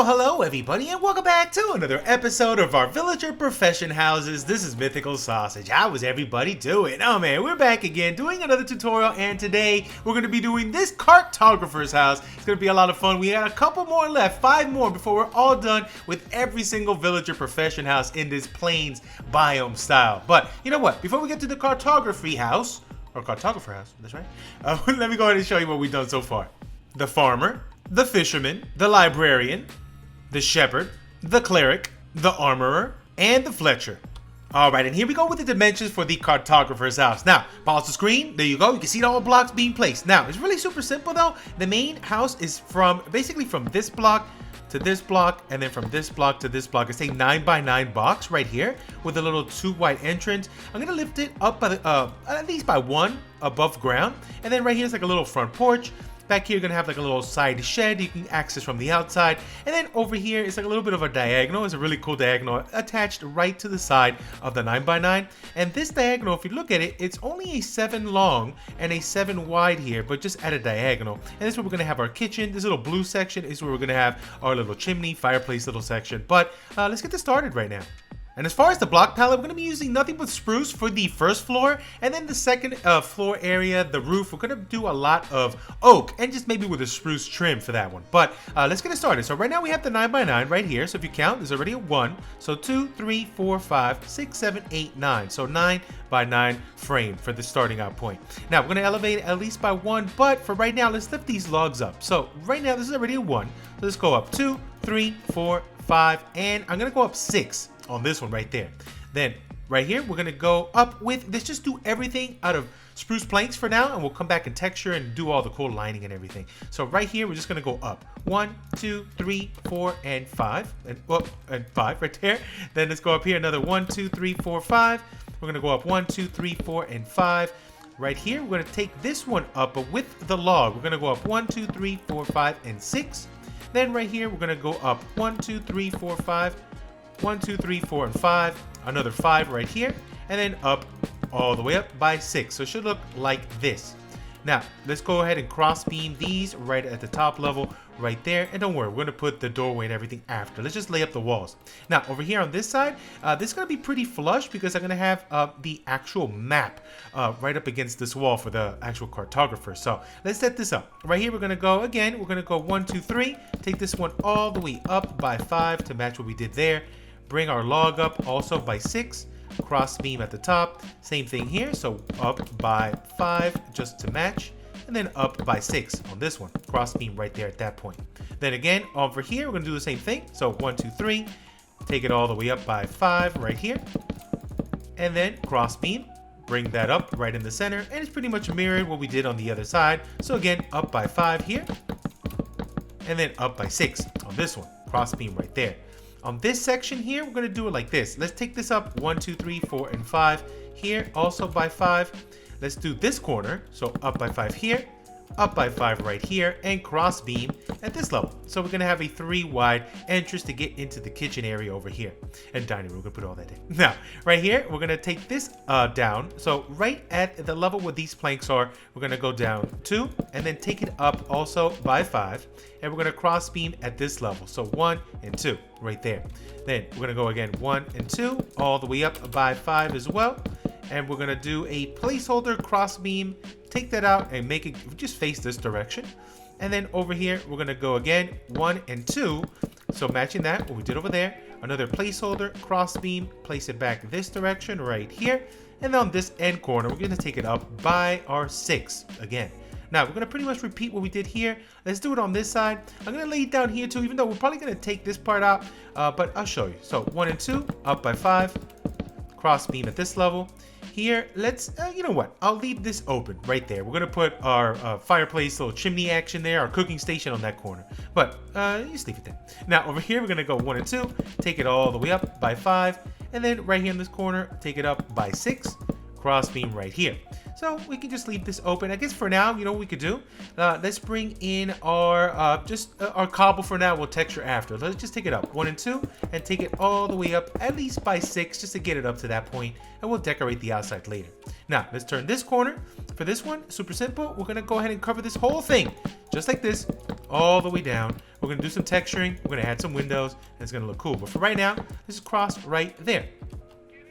Hello everybody, and welcome back to another episode of our Villager Profession Houses. This is TheMythicalSausage. How was everybody doing? Oh man, we're back again doing another tutorial, and today we're going to be doing this Cartographer's house. It's going to be a lot of fun. We got a couple more left, 5 more before we're all done with every single Villager Profession house in this Plains biome style. But you know what? Before we get to the Cartography house, or Cartographer House, that's right. Let me go ahead and show you what we've done so far. The Farmer, the Fisherman, the Librarian, the Shepherd, the Cleric, the Armorer, and the Fletcher. Alright, and here we go with the dimensions for the Cartographer's house. Now, pause the screen. There you go. You can see all the blocks being placed. Now, it's really super simple though. The main house is basically from this block to this block, and then from this block to this block. It's a 9x9 box right here with a little 2 wide entrance. I'm gonna lift it up by at least by 1 above ground, and then right here is like a little front porch. Back here, you're gonna have like a little side shed you can access from the outside, and then over here is like a little bit of a diagonal. It's a really cool diagonal attached right to the side of the 9x9. And this diagonal, if you look at it, it's only a 7 long and a 7 wide here, but just at a diagonal. And this is where we're gonna have our kitchen. This little blue section is where we're gonna have our little chimney, fireplace little section. But let's get this started right now. And as far as the block palette, we're going to be using nothing but spruce for the first floor, and then the second floor area, the roof, we're going to do a lot of oak, and just maybe with a spruce trim for that one. But let's get it started. So right now we have the 9x9 right here. So if you count, there's already a 1. So 2, 3, 4, 5, 6, 7, 8, 9. So 9x9 frame for the starting out point. Now we're going to elevate it at least by 1, but for right now, let's lift these logs up. So right now, this is already a 1. So let's go up 2, 3, 4, 5, and I'm going to go up 6. On this one right there. Then right here we're gonna go up with, let's just do everything out of spruce planks for now, and we'll come back and texture and do all the cool lining and everything. So right here we're just gonna go up 1, 2, 3, 4, and 5, and 5 right there. Then let's go up here another 1, 2, 3, 4, 5. We're gonna go up 1, 2, 3, 4, and 5. Right here we're gonna take this one up, but with the log we're gonna go up 1, 2, 3, 4, 5, and 6. Then right here we're gonna go up 1, 2, 3, 4, 5. 1, 2, 3, 4, and 5. Another 5 right here, and then up all the way up by 6. So it should look like this. Now let's go ahead and cross beam these right at the top level right there, and don't worry, we're going to put the doorway and everything after. Let's just lay up the walls. Now over here on this side, this is going to be pretty flush because I'm going to have the actual map right up against this wall for the actual cartographer. So let's set this up. Right here we're going to go again, we're going to go 1, 2, 3, take this one all the way up by 5 to match what we did there. Bring our log up also by 6, cross beam at the top, same thing here, so up by 5 just to match, and then up by 6 on this one, cross beam right there at that point. Then again over here we're going to do the same thing, so 1, 2, 3, take it all the way up by 5 right here, and then cross beam, bring that up right in the center, and it's pretty much mirrored what we did on the other side. So again, up by 5 here, and then up by 6 on this one, cross beam right there. On this section here, we're going to do it like this. Let's take this up 1, 2, 3, 4, and 5 here, also by 5. Let's do this corner, so up by 5 here, up by 5 right here, and cross beam at this level. So we're going to have a 3 wide entrance to get into the kitchen area over here, and dining room. We're going to put all that in. Now right here we're going to take this down, so right at the level where these planks are, we're going to go down 2 and then take it up also by 5, and we're going to cross beam at this level, so 1 and 2 right there. Then we're going to go again 1 and 2 all the way up by 5 as well, and we're going to do a placeholder cross beam, take that out and make it just face this direction. And then over here we're going to go again 1 and 2, so matching that what we did over there, another placeholder cross beam, place it back this direction right here, and on this end corner we're going to take it up by our 6 again. Now we're going to pretty much repeat what we did here. Let's do it on this side. I'm going to lay it down here too, even though we're probably going to take this part out, but I'll show you. So 1 and 2 up by 5, cross beam at this level. Here, let's, you know what, I'll leave this open right there. We're going to put our fireplace, little chimney action there, our cooking station on that corner. But just leave it there. Now over here, we're going to go 1 and 2, take it all the way up by 5, and then right here in this corner, take it up by 6, cross beam right here. So we can just leave this open. I guess for now, you know what we could do? Let's bring in our our cobble for now. We'll texture after. Let's just take it up 1 and 2 and take it all the way up at least by 6 just to get it up to that point, and we'll decorate the outside later. Now let's turn this corner. For this one, super simple. We're gonna go ahead and cover this whole thing just like this, all the way down. We're going to do some texturing. We're going to add some windows, and it's going to look cool. But for right now, this is crossed right there.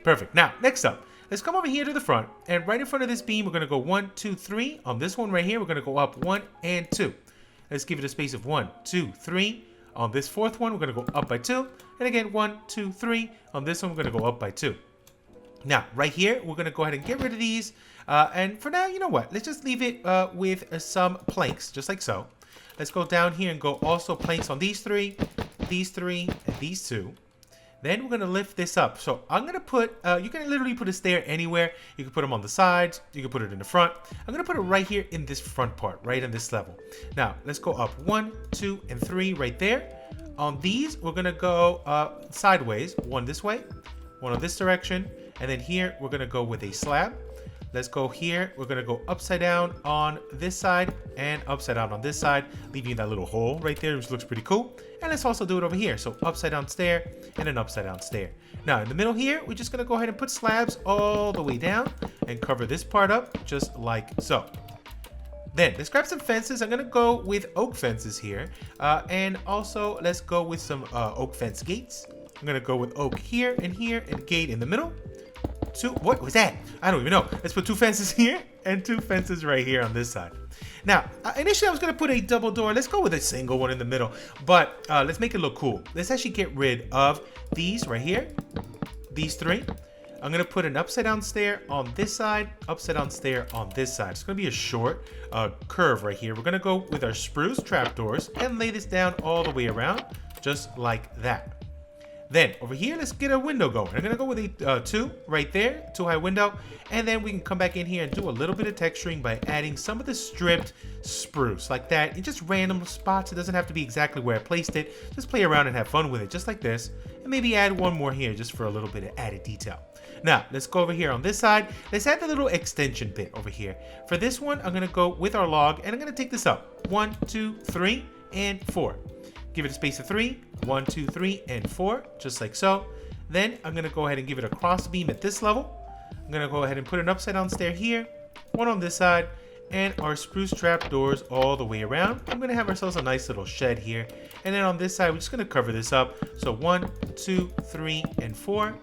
Perfect. Now, next up, let's come over here to the front, and right in front of this beam, we're going to go 1, 2, 3. On this one right here, we're going to go up 1 and 2. Let's give it a space of 1, 2, 3. On this fourth one, we're going to go up by 2. And again, 1, 2, 3. On this one, we're going to go up by 2. Now, right here, we're going to go ahead and get rid of these. And for now, you know what? Let's just leave it with some planks, just like so. Let's go down here and go also planks on these 3, and these 2. Then we're going to lift this up. So I'm going to put, you can literally put a stair anywhere. You can put them on the sides. You can put it in the front. I'm going to put it right here in this front part, right on this level. Now, let's go up 1, 2, and 3 right there. On these, we're going to go sideways. 1 this way, 1 on this direction. And then here, we're going to go with a slab. Let's go here. We're going to go upside down on this side and upside down on this side, leaving that little hole right there, which looks pretty cool. And let's also do it over here. So upside down stair and an upside down stair. Now in the middle here, we're just going to go ahead and put slabs all the way down and cover this part up just like so. Then let's grab some fences. I'm going to go with oak fences here. And also let's go with some oak fence gates. I'm going to go with oak here and gate in the middle. 2, what was that? I don't even know. Let's put 2 fences here and 2 fences right here on this side. Now, initially I was going to put a double door. Let's go with a single one in the middle, but let's make it look cool. Let's actually get rid of these right here, these 3. I'm going to put an upside down stair on this side, upside down stair on this side. It's going to be a short curve right here. We're going to go with our spruce trapdoors and lay this down all the way around, just like that. Then over here, let's get a window going. I'm gonna go with a 2 right there, 2 high window, and then we can come back in here and do a little bit of texturing by adding some of the stripped spruce like that in just random spots. It doesn't have to be exactly where I placed it. Just play around and have fun with it, just like this, and maybe add 1 more here just for a little bit of added detail. Now, let's go over here on this side. Let's add the little extension bit over here. For this one, I'm gonna go with our log, and I'm gonna take this up 1, 2, 3, and 4. Give it a space of 3, 1, 2, 3, and 4, just like so. Then I'm gonna go ahead and give it a cross beam at this level. I'm gonna go ahead and put an upside down stair here, 1 on this side, and our spruce trap doors all the way around. I'm gonna have ourselves a nice little shed here. And then on this side, we're just gonna cover this up. So 1, 2, 3, and 4.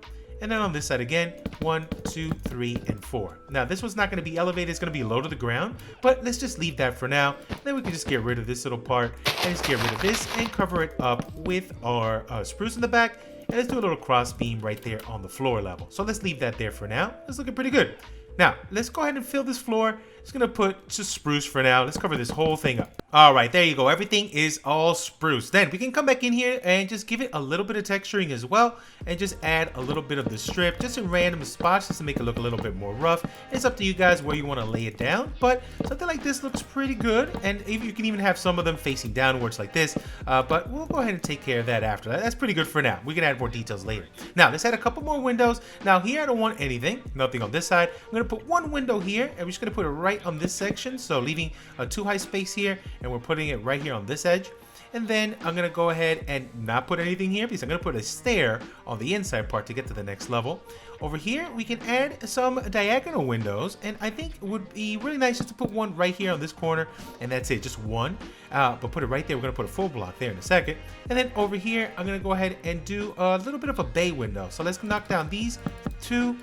And then on this side again, 1, 2, 3, and 4. Now this one's not going to be elevated, it's going to be low to the ground, but let's just leave that for now. Then we can just get rid of this little part and just get rid of this and cover it up with our spruce in the back. And let's do a little cross beam right there on the floor level. So let's leave that there for now. It's looking pretty good. Now, let's go ahead and fill this floor. Just gonna put just spruce for now. Let's cover this whole thing up. All right, there you go. Everything is all spruce. Then we can come back in here and just give it a little bit of texturing as well, and just add a little bit of the strip, just in random spots, just to make it look a little bit more rough. It's up to you guys where you want to lay it down, but something like this looks pretty good. And you can even have some of them facing downwards like this, but we'll go ahead and take care of that after that. That's pretty good for now. We can add more details later. Now, let's add a couple more windows. Now here, I don't want anything, nothing on this side. I'm gonna put 1 window here, and we're just gonna put it right on this section, so leaving a 2 high space here, and we're putting it right here on this edge. And then I'm gonna go ahead and not put anything here because I'm gonna put a stair on the inside part to get to the next level. Over here, we can add some diagonal windows, and I think it would be really nice just to put 1 right here on this corner, and that's it, just 1. But put it right there. We're gonna put a full block there in a second. And then over here, I'm gonna go ahead and do a little bit of a bay window. So let's knock down these 2,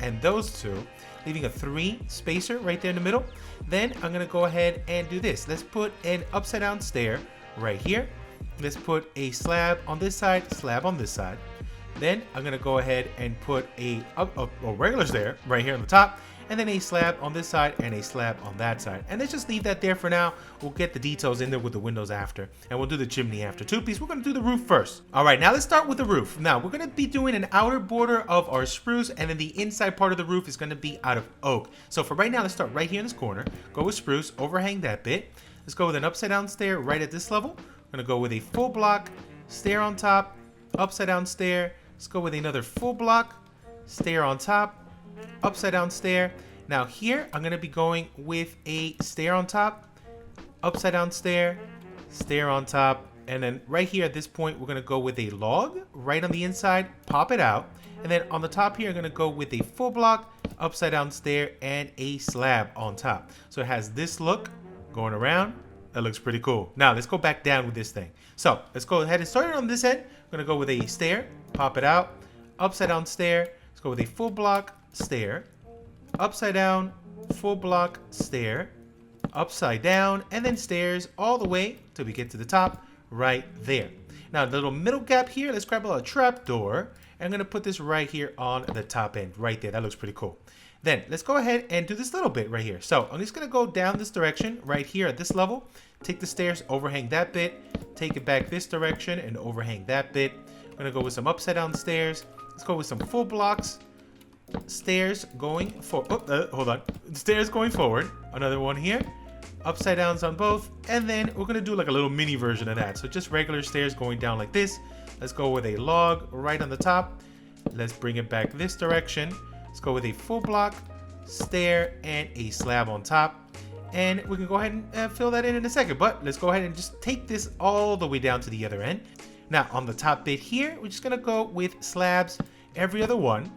and those 2. Leaving a 3 spacer right there in the middle. Then I'm gonna go ahead and do this. Let's put an upside down stair right here. Let's put a slab on this side, slab on this side. Then I'm gonna go ahead and put a regular stair right here on the top, and then a slab on this side and a slab on that side. And let's just leave that there for now. We'll get the details in there with the windows after, and we'll do the chimney after. 2-piece, we're gonna do the roof first. All right, now let's start with the roof. Now we're gonna be doing an outer border of our spruce, and then the inside part of the roof is gonna be out of oak. So for right now, let's start right here in this corner. Go with spruce, overhang that bit. Let's go with an upside down stair right at this level. We're gonna go with a full block, stair on top, upside down stair. Let's go with another full block, stair on top, upside down stair. Now here, I'm gonna be going with a stair on top, upside down stair, stair on top, and then right here at this point, we're gonna go with a log right on the inside, pop it out, and then on the top here, I'm gonna go with a full block, upside down stair, and a slab on top. So it has this look going around, That looks pretty cool. Now let's go back down with this thing. So let's go ahead and start it on this end. We're gonna go with a stair, pop it out, upside down stair. Let's go with a full block stair, upside down, full block stair, upside down, and then stairs all the way till we get to the top right there. Now the little middle gap here, let's grab a trap door. And I'm gonna put this right here on the top end, right there. That looks pretty cool. Then let's go ahead and do this little bit right here. So I'm just gonna go down this direction right here at this level, take the stairs, overhang that bit, take it back this direction and overhang that bit. I'm gonna go with some upside down stairs. Let's go with some full blocks, stairs going for, hold on, stairs going forward. Another one here, upside downs on both. And then we're gonna do like a little mini version of that. So just regular stairs going down like this. Let's go with a log right on the top. Let's bring it back this direction. Let's go with a full block, stair, and a slab on top. And we can go ahead and fill that in a second. But let's go ahead and just take this all the way down to the other end. Now on the top bit here, we're just gonna go with slabs every other one.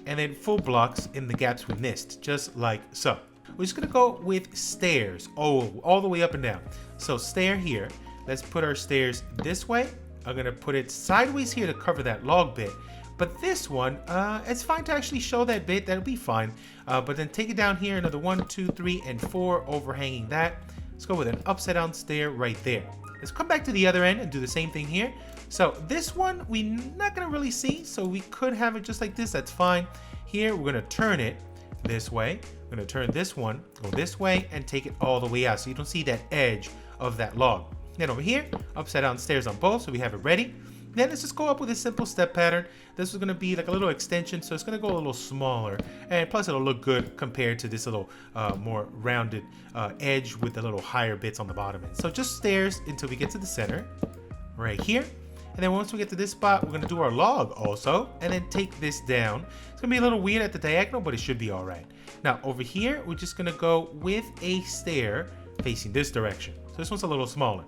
And then full blocks in the gaps we missed, just like so. We're just gonna go with stairs, all the way up and down. So stair here, let's put our stairs this way. I'm gonna put it sideways here to cover that log bit. But this one, it's fine to actually show that bit, that'll be fine. But then take it down here, another 1, 2, 3, and 4, overhanging that. Let's go with an upside down stair right there. Let's come back to the other end and do the same thing here. So this one, we're not gonna really see, so we could have it just like this, that's fine. Here, we're gonna turn it this way. We're gonna turn this one, go this way, and take it all the way out, so you don't see that edge of that log. Then over here, upside down stairs on both, so we have it ready. Then let's just go up with a simple step pattern. This is going to be like a little extension, so it's going to go a little smaller. And plus it'll look good compared to this little more rounded edge with the little higher bits on the bottom end. So just stairs until we get to the center, right here. And then once we get to this spot, we're going to do our log also, and then take this down. It's going to be a little weird at the diagonal, but it should be all right. Now over here, we're just going to go with a stair facing this direction. So this one's a little smaller.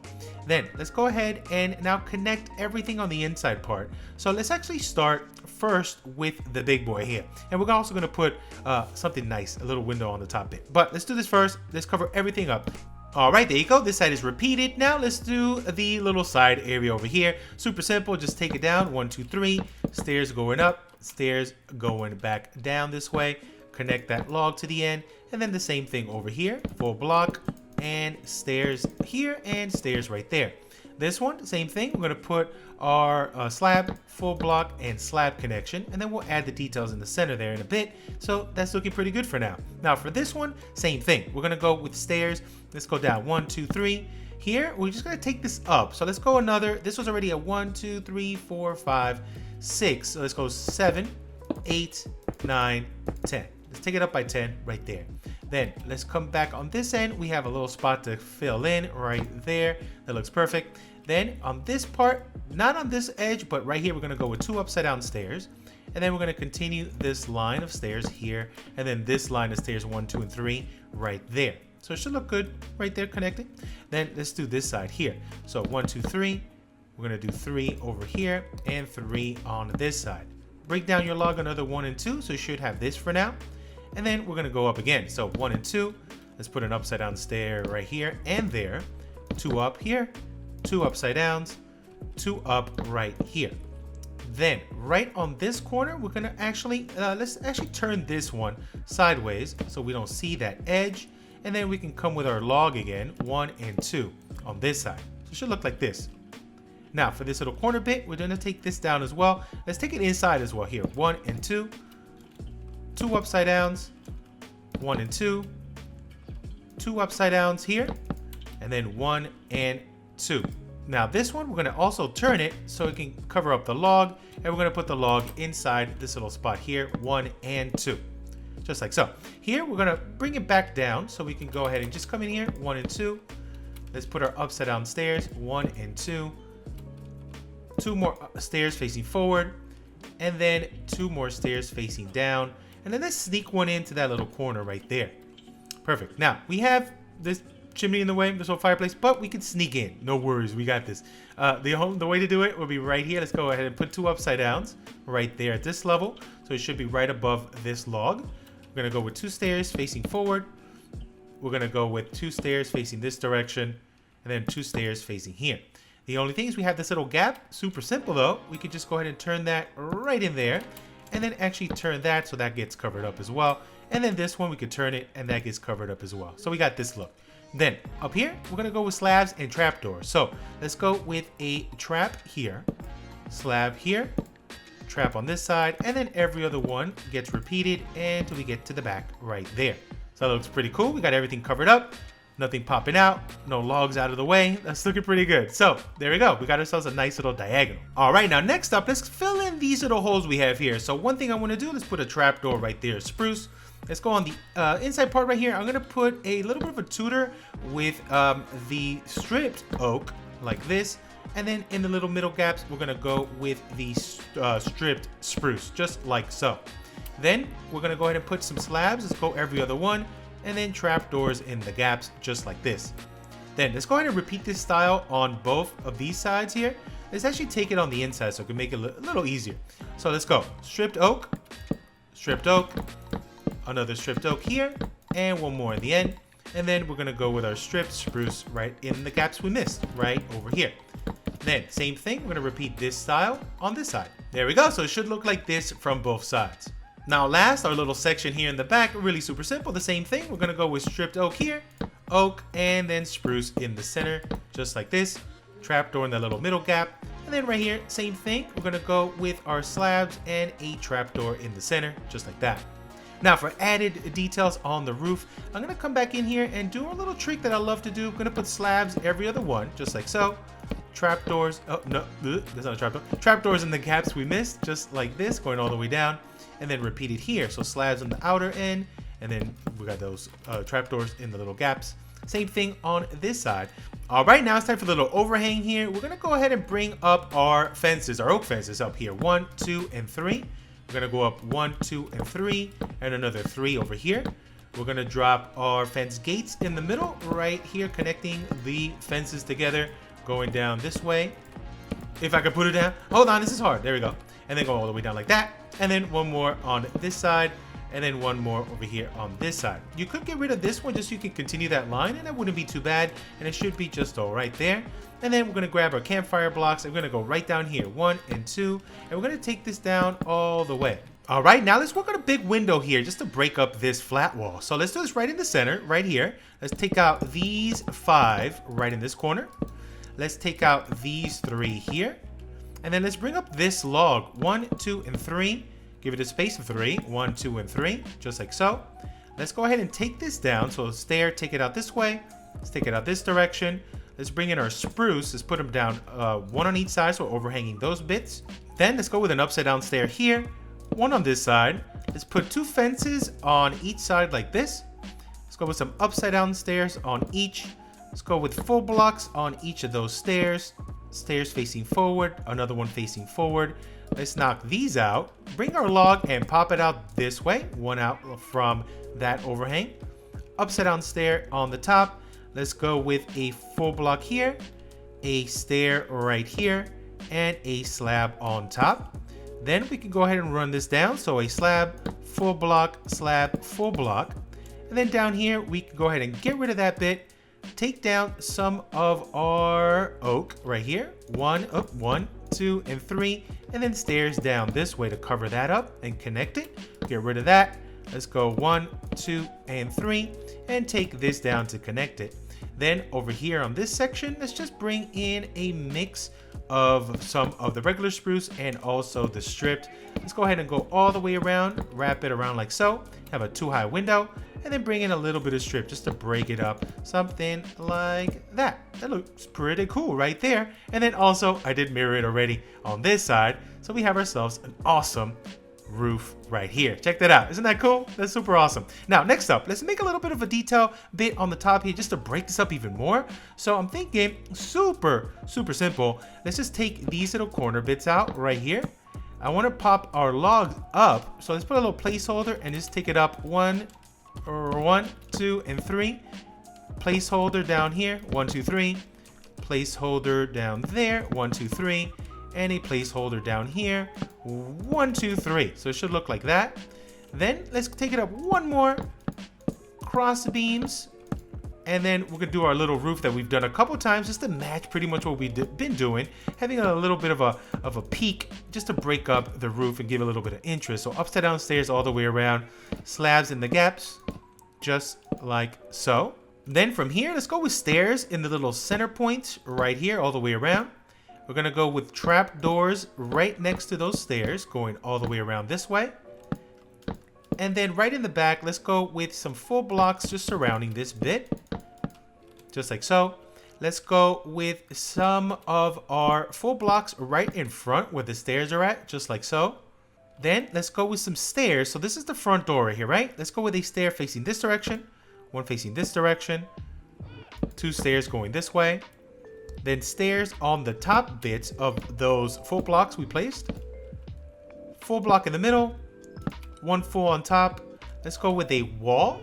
Then let's go ahead and now connect everything on the inside part. So let's actually start first with the big boy here. And we're also gonna put something nice, a little window on the top bit. But let's do this first. Let's cover everything up. All right, there you go. This side is repeated. Now let's do the little side area over here. Super simple, just take it down. 1, 2, 3, stairs going up, stairs going back down this way. Connect that log to the end. And then the same thing over here, full block, and stairs here and stairs right there. This one, same thing. We're going to put our slab, full block, and slab connection, and then we'll add the details in the center there in a bit. So that's looking pretty good for now. Now for this one, same thing. We're going to go with stairs. Let's go down 1, 2, 3. Here, we're just going to take this up. So let's go another. This was already a 1, 2, 3, 4, 5, 6. So let's go 7, 8, 9, 10. Let's take it up by 10 right there. Then let's come back on this end. We have a little spot to fill in right there. That looks perfect. Then on this part, not on this edge, but right here, we're gonna go with 2 upside down stairs. And then we're gonna continue this line of stairs here. And then this line of stairs 1, 2, and 3 right there. So it should look good right there connecting. Then let's do this side here. So 1, 2, 3. We're gonna do 3 over here and 3 on this side. Break down your log another 1 and 2. So you should have this for now. And then we're gonna go up again. So 1 and 2, let's put an upside down stair right here and there. 2 up here, 2 upside downs, 2 up right here. Then right on this corner, we're gonna actually, let's actually turn this one sideways so we don't see that edge. And then we can come with our log again, 1 and 2 on this side. So it should look like this. Now for this little corner bit, we're gonna take this down as well. Let's take it inside as well here, 1 and 2. 2 upside downs, 1 and 2, 2 upside downs here, and then 1 and 2. Now this one, we're gonna also turn it so it can cover up the log, and we're gonna put the log inside this little spot here, 1 and 2, just like so. Here, we're gonna bring it back down so we can go ahead and just come in here, 1 and 2. Let's put our upside down stairs, 1 and 2. 2 more stairs facing forward, and then 2 more stairs facing down. And then let's sneak one into that little corner right there. Perfect. Now, we have this chimney in the way, this little fireplace, but we can sneak in. No worries, we got this. The way to do it will be right here. Let's go ahead and put 2 upside downs right there at this level. So it should be right above this log. We're gonna go with 2 stairs facing forward. we're going to go with 2 stairs facing this direction, and then 2 stairs facing here. The only thing is we have this little gap. Super simple though. We could just go ahead and turn that right in there, and then actually turn that so that gets covered up as well. And then this one we could turn it and that gets covered up as well. So we got this look. Then up here, we're going to go with slabs and trapdoors. So let's go with a trap here, slab here, trap on this side, and then every other one gets repeated until we get to the back right there. So that looks pretty cool. We got everything covered up, nothing popping out, no logs out of the way. That's looking pretty good. So there we go. We got ourselves a nice little diagonal. All right, now next up, let's fill in these little holes we have here. So one thing I want to do is put a trapdoor right there, spruce. Let's go on the inside part right here. I'm going to put a little bit of a tutor with the stripped oak like this. And then in the little middle gaps, we're going to go with the stripped spruce, just like so. Then we're going to go ahead and put some slabs. Let's go every other one. And then trapdoors in the gaps, just like this. Then let's go ahead and repeat this style on both of these sides here. Let's actually take it on the inside so it can make it a little easier. So let's go. Stripped oak, another stripped oak here, and one more in the end. And then we're going to go with our stripped spruce right in the gaps we missed, right over here. Then same thing, we're going to repeat this style on this side. There we go. So it should look like this from both sides. Now last, our little section here in the back, really super simple. The same thing, we're going to go with stripped oak here, oak, and then spruce in the center, just like this. Trapdoor in the little middle gap. And then right here, same thing, we're going to go with our slabs and a trapdoor in the center, just like that. Now for added details on the roof, I'm going to come back in here and do a little trick that I love to do. I'm going to put slabs every other one, just like so. Trapdoors, oh no, that's not a trapdoor. Trapdoors in the gaps we missed, just like this, going all the way down. And then repeat it here. So slabs on the outer end, and then we got those trapdoors in the little gaps. Same thing on this side. All right, now it's time for the little overhang here. We're going to go ahead and bring up our fences, our oak fences up here. 1, 2, and 3. We're going to go up 1, 2, and 3, and another 3 over here. We're going to drop our fence gates in the middle right here, connecting the fences together, going down this way. If I can put it down. Hold on, this is hard. There we go. And then go all the way down like that. And then one more on this side, and then one more over here on this side. You could get rid of this one just so you can continue that line, and that wouldn't be too bad, and it should be just all right there. And then we're going to grab our campfire blocks, and we're going to go right down here, 1 and 2, and we're going to take this down all the way. All right, now let's work on a big window here just to break up this flat wall. So let's do this right in the center, right here. Let's take out these 5 right in this corner. Let's take out these 3 here. And then let's bring up this log, 1, 2, and 3. Give it a space of 3, 1, 2, and 3, just like so. Let's go ahead and take this down. So stair, take it out this way. Let's take it out this direction. Let's bring in our spruce. Let's put them down 1 on each side, so we're overhanging those bits. Then let's go with an upside down stair here, 1 on this side. Let's put 2 fences on each side like this. Let's go with some upside down stairs on each. Let's go with full blocks on each of those stairs. Stairs facing forward, another one facing forward. Let's knock these out. Bring our log and pop it out this way. 1 out from that overhang. Upside down stair on the top. Let's go with a full block here, a stair right here, and a slab on top. Then we can go ahead and run this down. So a slab, full block, slab, full block. And then down here, we can go ahead and get rid of that bit. Take down some of our oak right here. 1, up, 1, 2, and 3. And then stairs down this way to cover that up and connect it. Get rid of that. Let's go 1, 2, and 3. And take this down to connect it. Then over here on this section, let's just bring in a mix of some of the regular spruce and also the stripped. Let's go ahead and go all the way around, wrap it around like so. Have a 2-high window, and then bring in a little bit of strip just to break it up. Something like that. That looks pretty cool right there. And then also, I did mirror it already on this side. So we have ourselves an awesome roof right here. Check that out. Isn't that cool? That's super awesome. Now, next up, let's make a little bit of a detail bit on the top here just to break this up even more. So I'm thinking super simple. Let's just take these little corner bits out right here. I want to pop our logs up. So let's put a little placeholder and just take it up 1, 2, and 3. Placeholder down here, 1, 2, 3. Placeholder down there, 1, 2, 3. And a placeholder down here, 1, 2, 3. So it should look like that. Then let's take it up 1 more. Cross beams And then we're gonna do our little roof that we've done a couple times just to match pretty much what we've been doing. Having a little bit of a peak just to break up the roof and give a little bit of interest. So upside down stairs all the way around, slabs in the gaps, just like so. Then from here, let's go with stairs in the little center points right here all the way around. We're gonna go with trap doors right next to those stairs going all the way around this way. And then right in the back, let's go with some full blocks just surrounding this bit. Just like so. Let's go with some of our full blocks right in front where the stairs are at, just like so. Then let's go with some stairs. So this is the front door right here, right? Let's go with a stair facing this direction, one facing this direction, two stairs going this way. Then stairs on the top bits of those full blocks we placed. Full block in the middle, one full on top. Let's go with a wall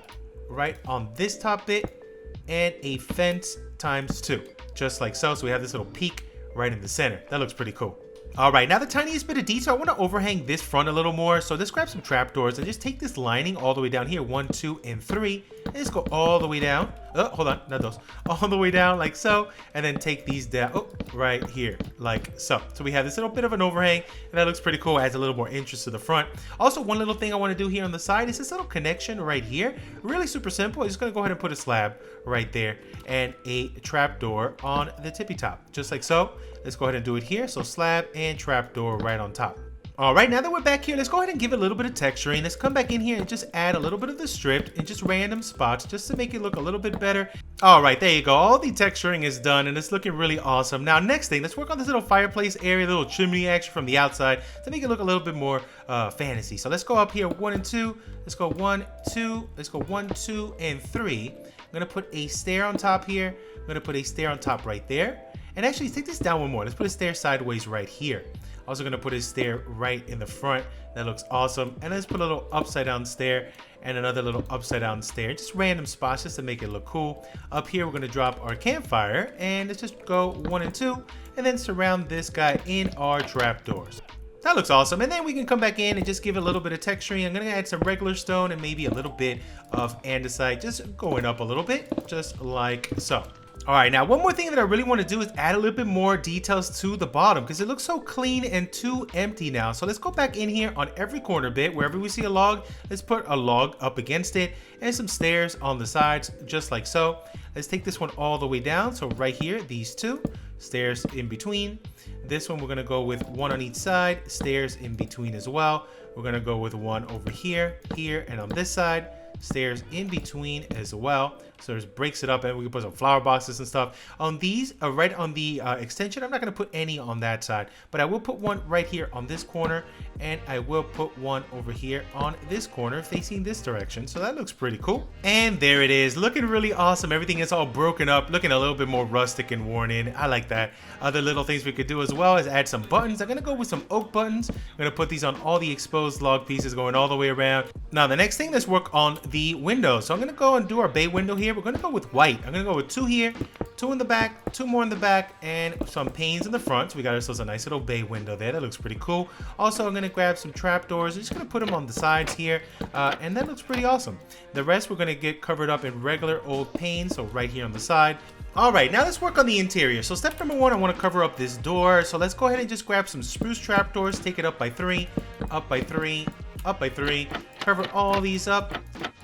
right on this top bit and a fence times 2, just like so. So we have this little peak right in the center. That looks pretty cool. All right, now the tiniest bit of detail, I want to overhang this front a little more. So let's grab some trapdoors and just take this lining all the way down here, 1, 2, and 3. And just go all the way down. Oh, hold on, not those. All the way down like so. And then take these down, oh, right here, like so. So we have this little bit of an overhang, and that looks pretty cool. Adds a little more interest to the front. Also, one little thing I want to do here on the side is this little connection right here. Really super simple. I'm just going to go ahead and put a slab right there and a trapdoor on the tippy top, just like so. Let's go ahead and do it here. So slab and trapdoor right on top. All right, now that we're back here, let's go ahead and give it a little bit of texturing. Let's come back in here and just add a little bit of the strip in just random spots just to make it look a little bit better. All right, there you go. All the texturing is done and it's looking really awesome. Now, next thing, let's work on this little fireplace area, little chimney action from the outside to make it look a little bit more fantasy. So let's go up here, 1 and 2. Let's go 1, 2. Let's go 1, 2, and 3. I'm gonna put a stair on top here. I'm gonna put a stair on top right there. And actually, take this down one more. Let's put a stair sideways right here. Also gonna put a stair right in the front. That looks awesome. And let's put a little upside down stair and another little upside down stair. Just random spots just to make it look cool. Up here, we're gonna drop our campfire and let's just go 1 and 2 and then surround this guy in our trapdoors. That looks awesome. And then we can come back in and just give it a little bit of texturing. I'm gonna add some regular stone and maybe a little bit of andesite, just going up a little bit, just like so. All right, now one more thing that I really want to do is add a little bit more details to the bottom because it looks so clean and too empty now. So let's go back in here on every corner bit. Wherever we see a log, let's put a log up against it and some stairs on the sides, just like so. Let's take this one all the way down. So right here, these two, stairs in between. This one, we're gonna go with one on each side, stairs in between as well. We're gonna go with one over here, here, and on this side. Stairs in between as well, so it breaks it up and we can put some flower boxes and stuff on these right on the extension. I'm not going to put any on that side, but I will put one right here on this corner and I will put one over here on this corner facing this direction. So that looks pretty cool. And there it is, looking really awesome. Everything is all broken up, looking a little bit more rustic and worn in. I like that. Other little things we could do as well is add some buttons. I'm going to go with some oak buttons. I'm going to put these on all the exposed log pieces going all the way around. Now the next thing, let's work on the window. So I'm going to go and do our bay window here. We're going to go with white. I'm going to go with 2 here, 2 in the back, 2 more in the back, and some panes in the front. So we got ourselves a nice little bay window there. That looks pretty cool. Also, I'm going to grab some trapdoors. I'm just going to put them on the sides here, and that looks pretty awesome. The rest we're going to get covered up in regular old panes, so right here on the side. All right, now let's work on the interior. So step number 1, I want to cover up this door. So let's go ahead and just grab some spruce trapdoors, take it up by 3, up by 3, up by 3, cover all these up.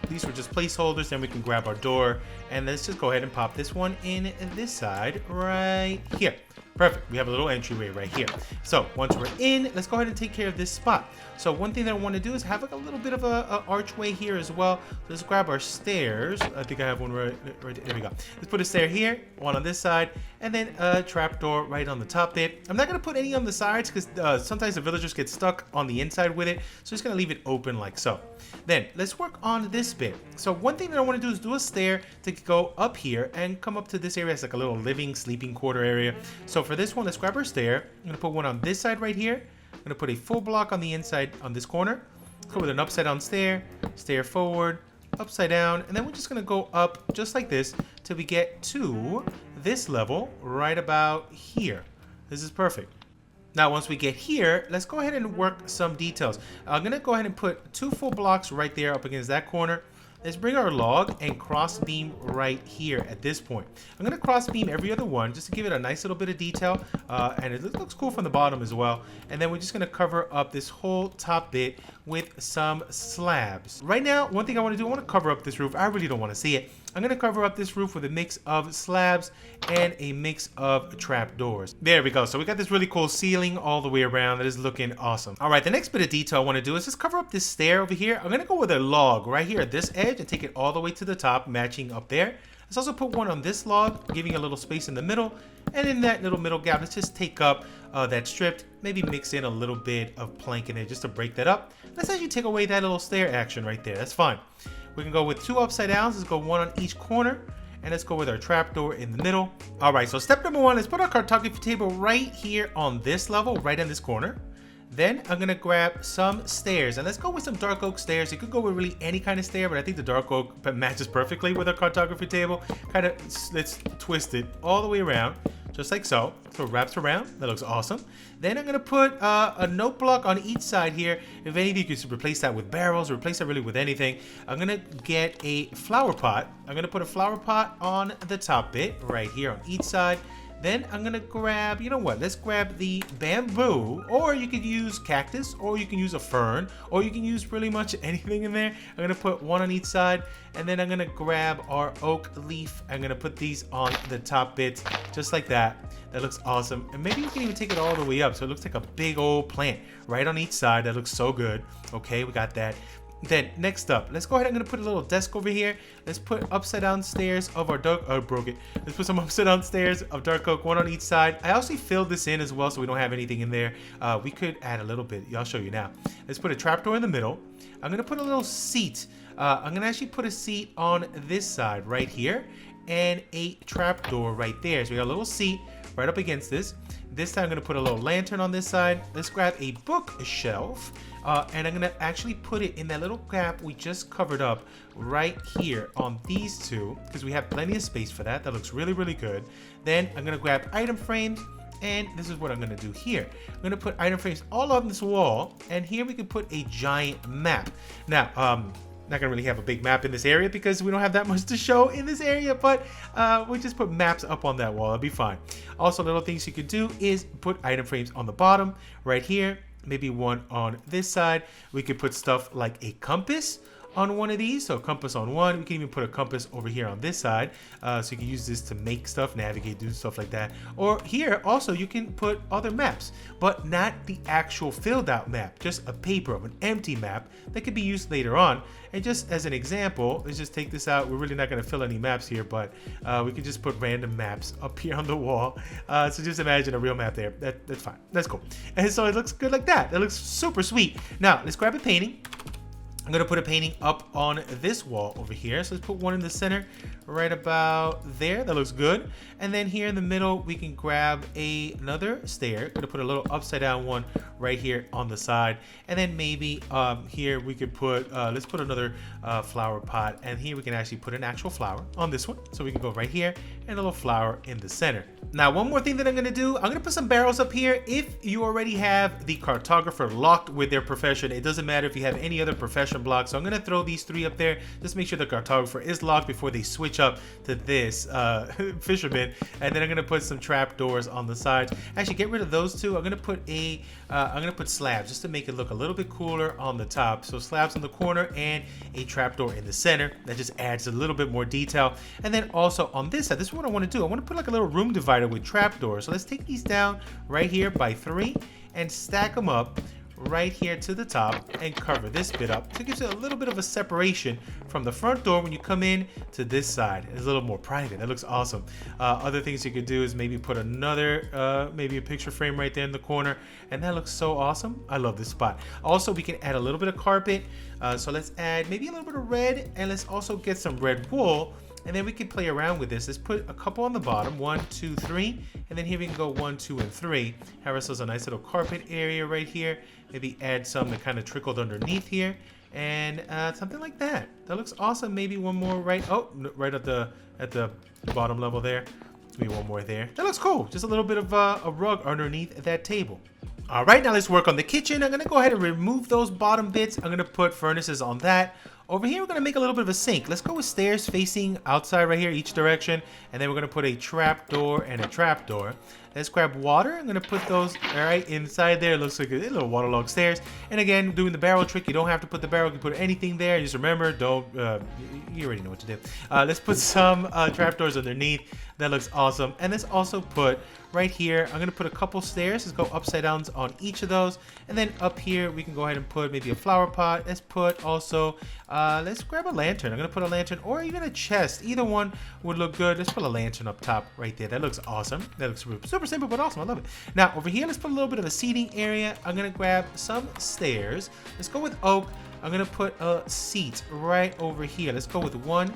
These were just placeholders, then we can grab our door and let's just go ahead and pop this one in this side right here. Perfect, we have a little entryway right here. So once we're in, let's go ahead and take care of this spot. So one thing that I want to do is have like a little bit of a archway here as well. So let's grab our stairs. I think I have one right there we go. Let's put a stair here, one on this side, and then a trapdoor right on the top bit. I'm not going to put any on the sides because sometimes the villagers get stuck on the inside with it. So just going to leave it open like so. Then let's work on this bit. So one thing that I want to do is do a stair to go up here and come up to this area. It's like a little living, sleeping quarter area. So for this one, let's grab our stair. I'm going to put one on this side right here. I'm going to put a full block on the inside on this corner. Let's go with an upside down stair, stair forward, upside down, and then we're just going to go up just like this till we get to this level right about here. This is perfect. Now, once we get here, let's go ahead and work some details. I'm going to go ahead and put 2 full blocks right there up against that corner. let's bring our log and cross beam right here at this point. I'm going to cross beam every other one just to give it a nice little bit of detail, and it looks cool from the bottom as well. And then we're just going to cover up this whole top bit with some slabs. Right now, one thing I want to do, I want to cover up this roof. I really don't want to see it. I'm going to cover up this roof with a mix of slabs and a mix of trapdoors. There we go. So we got this really cool ceiling all the way around that is looking awesome. All right, the next bit of detail I want to do is just cover up this stair over here. I'm going to go with a log right here at this edge and take it all the way to the top, matching up there. Let's also put one on this log, giving a little space in the middle. And in that little middle gap, let's just take up that strip, maybe mix in a little bit of plank in there just to break that up. Let's actually take away that little stair action right there. That's fine. We can go with 2 upside downs. Let's go 1 on each corner. And let's go with our trapdoor in the middle. All right, so step number 1, let's put our cartography table right here on this level, right in this corner. Then I'm gonna grab some stairs, and let's go with some dark oak stairs. You could go with really any kind of stair, but I think the dark oak matches perfectly with our cartography table. Let's twist it all the way around, just like so. So it wraps around. That looks awesome. Then I'm gonna put a note block on each side here. If any of you could replace that with barrels, or replace that really with anything. I'm gonna get a flower pot. I'm gonna put a flower pot on the top bit right here on each side. Then I'm gonna grab, you know what, let's grab the bamboo, or you could use cactus, or you can use a fern, or you can use pretty much anything in there. I'm gonna put 1 on each side, and then I'm gonna grab our oak leaf. I'm gonna put these on the top bits, just like that. That looks awesome. And maybe you can even take it all the way up, so it looks like a big old plant right on each side. That looks so good. Okay, we got that. Then next up, let's go ahead. I'm gonna put a little desk over here. Let's put upside down stairs of our dark. Oh, broke it. Let's put some upside down stairs of dark oak, 1 on each side. I also filled this in as well, so we don't have anything in there. We could add a little bit. I'll show you now. Let's put a trapdoor in the middle. I'm gonna put a little seat. I'm gonna actually put a seat on this side right here, and a trapdoor right there. So we got a little seat right up against this. This time I'm gonna put a little lantern on this side. Let's grab a bookshelf. And I'm gonna actually put it in that little gap we just covered up right here on these two, because we have plenty of space for that. That looks really, really good. Then I'm gonna grab item frames, and this is what I'm gonna do here. I'm gonna put item frames all on this wall, and here we can put a giant map. Now, not gonna really have a big map in this area because we don't have that much to show in this area, but we just put maps up on that wall. That'll be fine. Also, little things you could do is put item frames on the bottom right here. Maybe 1 on this side. We could put stuff like a compass on one of these. So a compass on one. We can even put a compass over here on this side. So you can use this to make stuff, navigate, do stuff like that. Or here also you can put other maps, but not the actual filled out map, just a paper of an empty map that could be used later on. And just as an example, let's just take this out. We're really not going to fill any maps here, but we can just put random maps up here on the wall. So just imagine a real map there. That's fine. That's cool. And so it looks good like that. That looks super sweet. Now let's grab a painting. I'm gonna put a painting up on this wall over here. So let's put one in the center right about there. That looks good. And then here in the middle, we can grab another stair. Gonna put a little upside down one right here on the side. And then maybe here we could put, let's put another flower pot. And here we can actually put an actual flower on this one. So we can go right here and a little flower in the center. Now, one more thing that I'm gonna do, I'm gonna put some barrels up here. If you already have the cartographer locked with their profession, it doesn't matter if you have any other profession block. So I'm gonna throw these 3 up there. Just make sure the cartographer is locked before they switch up to this fisherman. And then I'm gonna put some trap doors on the sides. Actually, get rid of those 2. I'm gonna put slabs just to make it look a little bit cooler on the top. So slabs in the corner and a trap door in the center. That just adds a little bit more detail. And then also on this side, this is what I want to do. I want to put like a little room divider with trap doors. So let's take these down right here by 3 and stack them up right here to the top and cover this bit up. So it gives it a little bit of a separation from the front door when you come in to this side. It's a little more private. That looks awesome. Other things you could do is maybe put another, maybe a picture frame right there in the corner, and that looks so awesome. I love this spot. Also, we can add a little bit of carpet. So let's add maybe a little bit of red, and let's also get some red wool. And then we can play around with this. Let's put a couple on the bottom, 1, 2, 3, and then here we can go 1, 2, and 3. Have ourselves a nice little carpet area right here. Maybe add some that kind of trickled underneath here, and something like that. That looks awesome. Maybe one more right at the bottom level there. Maybe one more there. That looks cool. Just a little bit of a rug underneath that table. All right, now let's work on the kitchen. I'm gonna go ahead and remove those bottom bits. I'm gonna put furnaces on that. over here we're going to make a little bit of a sink. Let's go with stairs facing outside right here, each direction. And then we're going to put a trapdoor and a trapdoor. Let's grab water. I'm going to put those right inside there. It looks like a little waterlogged stairs. And again, doing the barrel trick, you don't have to put the barrel. You can put anything there. Just remember, don't, you already know what to do. Let's put some trapdoors underneath. That looks awesome. And let's also put right here, I'm going to put a couple stairs. Let's go upside downs on each of those. And then up here, we can go ahead and put maybe a flower pot. Let's put also, let's grab a lantern. I'm going to put a lantern or even a chest. Either one would look good. Let's put a lantern up top right there. That looks awesome. That looks super simple, but awesome. I love it. Now, over here, let's put a little bit of a seating area. I'm going to grab some stairs. Let's go with oak. I'm going to put a seat right over here. Let's go with 1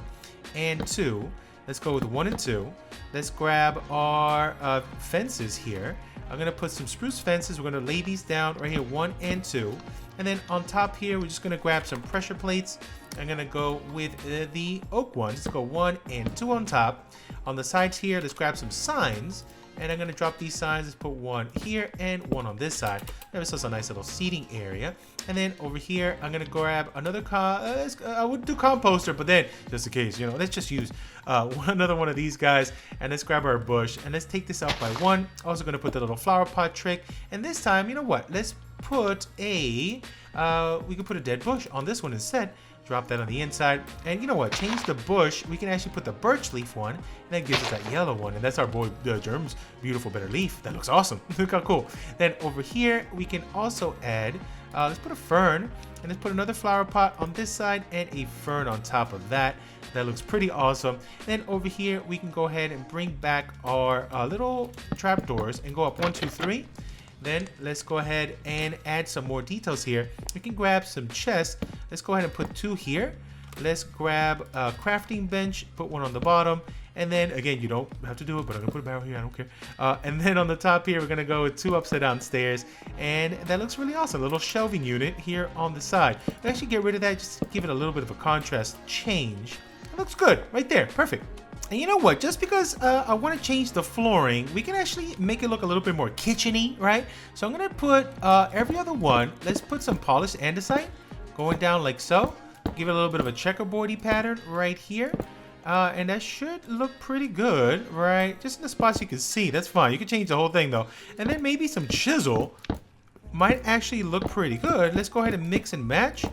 and 2. Let's go with 1 and 2. Let's grab our fences here. I'm going to put some spruce fences. We're going to lay these down right here, 1 and 2. And then on top here, we're just going to grab some pressure plates. I'm going to go with the oak ones. Let's go 1 and 2 on top. On the sides here, let's grab some signs. And I'm going to drop these signs. Let's put 1 here and 1 on this side. That was also a nice little seating area. And then over here, I'm going to grab another I would do composter, but then just in case, you know, let's just use another one of these guys. And let's grab our bush and let's take this out by 1. Also going to put the little flower pot trick. And this time, you know what? Let's put we can put a dead bush on this one instead. Drop that on the inside. And you know what? Change the bush. We can actually put the birch leaf one. And that gives us that yellow one. And that's our boy Germ's beautiful better leaf. That looks awesome. Look how cool. Then over here, we can also add, let's put a fern. And let's put another flower pot on this side and a fern on top of that. That looks pretty awesome. Then over here, we can go ahead and bring back our little trapdoors and go up 1, 2, 3. Then let's go ahead and add some more details here. We can grab some chests. Let's go ahead and put 2 here. Let's grab a crafting bench, put 1 on the bottom. And then again, you don't have to do it, but I'm gonna put a barrel here, I don't care. And then on the top here, we're gonna go with 2 upside down stairs. And that looks really awesome. A little shelving unit here on the side. We'll actually get rid of that, just to give it a little bit of a contrast change. It looks good, right there, perfect. And you know what? Just because I want to change the flooring, we can actually make it look a little bit more kitchen-y, right? So I'm going to put every other one. Let's put some polished andesite going down like so. Give it a little bit of a checkerboardy pattern right here. And that should look pretty good, right? Just in the spots you can see. That's fine. You can change the whole thing, though. And then maybe some chisel might actually look pretty good. Let's go ahead and mix and match.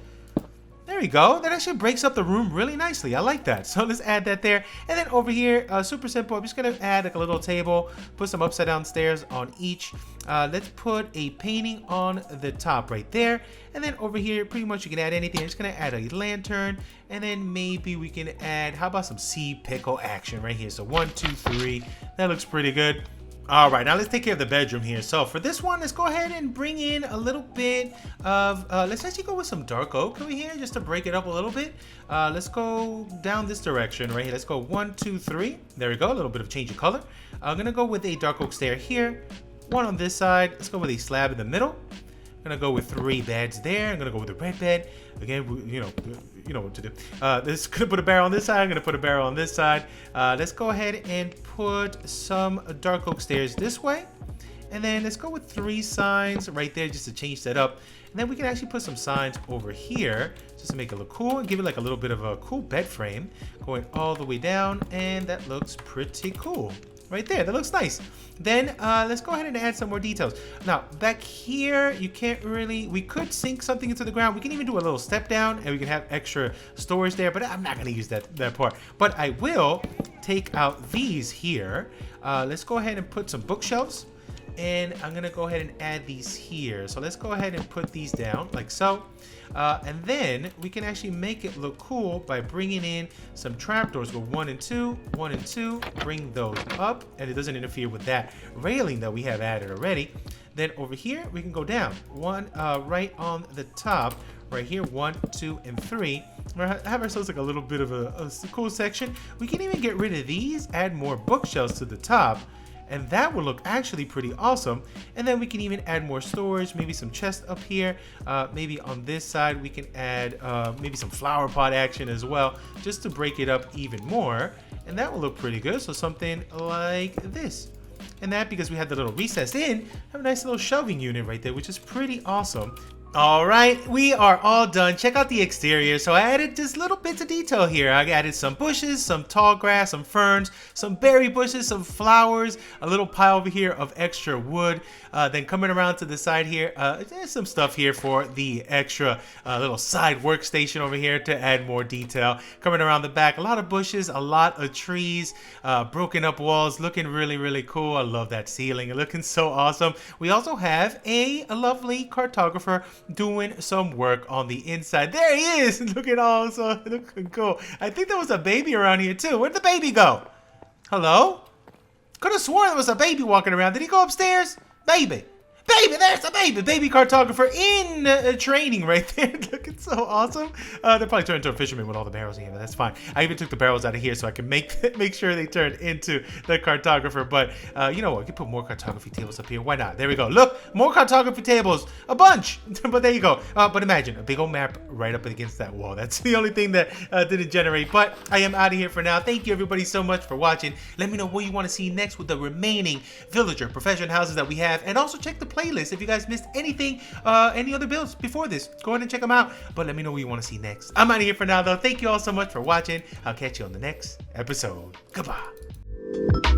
There we go. That actually breaks up the room really nicely. I like that. So let's add that there. And then over here, super simple. I'm just going to add like a little table, put some upside down stairs on each. Let's put a painting on the top right there. And then over here, pretty much you can add anything. I'm just going to add a lantern. And then maybe we can add, how about some sea pickle action right here? So 1, 2, 3. That looks pretty good. All right, now let's take care of the bedroom here. So for this one, let's go ahead and bring in a little bit of, let's actually go with some dark oak over here just to break it up a little bit. Let's go down this direction right here. Let's go 1, 2, 3. There we go, a little bit of change of color. I'm gonna go with a dark oak stair here, 1 on this side. Let's go with a slab in the middle. I'm gonna go with 3 beds there. I'm gonna go with a red bed. Again, you know what to do. Let's gonna put a barrel on this side. I'm gonna put a barrel on this side. Let's go ahead and put some dark oak stairs this way. And then let's go with 3 signs right there just to change that up. And then we can actually put some signs over here just to make it look cool and give it like a little bit of a cool bed frame going all the way down. And that looks pretty cool. Right there, that looks nice. Then let's go ahead and add some more details. Now back here, you can't really, we could sink something into the ground. We can even do a little step down and we can have extra storage there, but I'm not gonna use that part. But I will take out these here. Let's go ahead and put some bookshelves. And I'm gonna go ahead and add these here. So let's go ahead and put these down like so. And then we can actually make it look cool by bringing in some trapdoors. Go 1 and 2, 1 and 2, bring those up, and it doesn't interfere with that railing that we have added already. Then over here, we can go down 1 right on the top, right here, 1, 2, and 3. We have ourselves like a little bit of a cool section. We can even get rid of these, add more bookshelves to the top. And that will look actually pretty awesome. And then we can even add more storage, maybe some chests up here. Maybe on this side, we can add maybe some flower pot action as well, just to break it up even more. And that will look pretty good. So something like this. And that, because we had the little recess in, have a nice little shelving unit right there, which is pretty awesome. All right, we are all done. Check out the exterior. So I added just little bits of detail here. I added some bushes, some tall grass, some ferns, some berry bushes, some flowers, a little pile over here of extra wood. Then coming around to the side here, there's some stuff here for the extra little side workstation over here to add more detail. Coming around the back, a lot of bushes, a lot of trees, broken up walls, looking really, really cool. I love that ceiling, looking so awesome. We also have a lovely cartographer doing some work on the inside. There he is, looking looking cool. I think there was a baby around here too. Where'd the baby go? Hello? Could have sworn there was a baby walking around. Did he go upstairs? Baby. Baby, there's a baby. Baby cartographer in training right there. Looking so awesome. They're probably turned into a fisherman with all the barrels in here, but that's fine. I even took the barrels out of here so I can make sure they turn into the cartographer. But you know what? We can put more cartography tables up here. Why not? There we go. Look, more cartography tables. A bunch. But there you go. But imagine a big old map right up against that wall. That's the only thing that didn't generate. But I am out of here for now. Thank you everybody so much for watching. Let me know what you want to see next with the remaining villager profession houses that we have. And also check the playlist if you guys missed anything, any other builds before this. Go ahead and check them out. But let me know what you want to see next. I'm out of here for now, though. Thank you all so much for watching. I'll catch you on the next episode. Goodbye.